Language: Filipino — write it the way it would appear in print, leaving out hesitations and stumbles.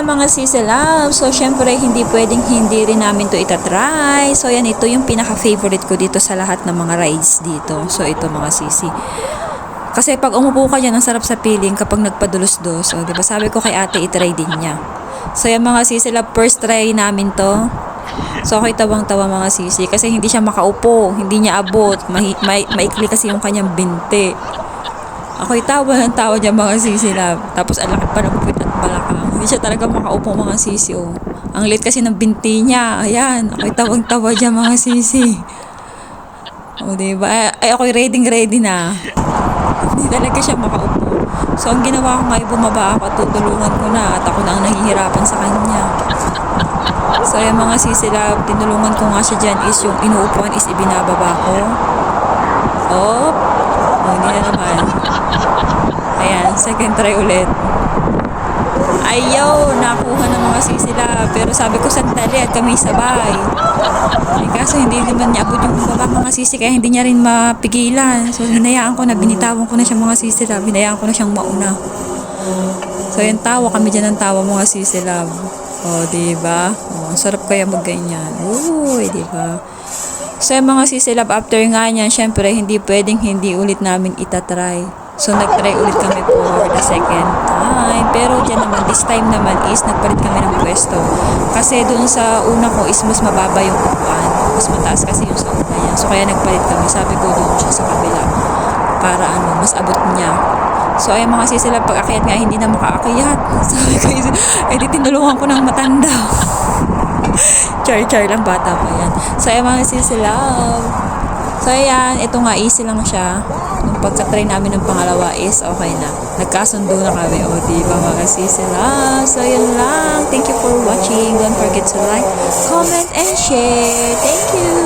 ayan mga sisi love. So, syempre, hindi pwedeng hindi rin namin to itatry. So, ayan, ito yung pinaka-favorite ko dito sa lahat ng mga rides dito. So, ito mga sisi. Kasi pag umupo ka dyan, ang sarap sa piling kapag nagpadulos-dos. So, diba, sabi ko kay ate, itry din niya. So, ayan mga sisi love, first try namin to. So, ako'y tawang-tawa mga sisi. Kasi hindi siya makaupo, hindi niya abot. Maikli kasi yung kanyang binte. Ako'y tawa ng tawa niya mga sisi love. Tapos ang laki pa ng puwit at balakang. Hindi siya talaga makaupo mga sisi oh. Ang lit kasi ng binti niya. Ayan, ako'y tawang-tawa niya mga sisi. O diba? Ay ako'y ready na. Hindi talaga siya makaupo. So ang ginawa ko nga ay bumaba ako at tutulungan ko na. At ako na ang nahihirapan sa kanya. So ayan mga sisi love, tinulungan ko nga siya dyan is yung inuupuan is ibinababa ko. Oh, hindi na naman. Ayan, second try ulit. Ayaw, nakuha ng mga sisi love. Pero sabi ko sandali at kami sabay. Eh, kaso hindi naman niya abot yung baba mga sisi kaya hindi niya rin mapigilan. So hinayaan ko na, binitawan ko na siya mga sisi love. Hinayaan ko na siyang mauna. So yan, tawa kami dyan ng tawa mga sisi love. O, diba? O, sarap kaya magganyan. Uy, diba? So yung mga sisi love, after nga niyan, syempre hindi pwedeng hindi ulit namin itatry. So nagtry ulit kami for the second time. Pero dyan naman, this time naman is nagpalit kami ng pwesto. Kasi dun sa una ko is mas mababa yung upuan. Mas mataas kasi yung sa una niya. So kaya nagpalit kami. Sabi ko doon siya sa kabila. Para mas abot niya. So ay mga sisi love, pag akyat nga hindi na makaakyat. Sabi ko, di tinulungan ko ng matanda. Char lang, bata pa yan. So ay mga sisi love. So ayan, ito nga easy lang siya. Nung pagka-try namin ng pangalawa is okay na. Nagkasundo na kami. O diba mga sisi love. So yun lang. Thank you for watching. Don't forget to like, comment, and share. Thank you.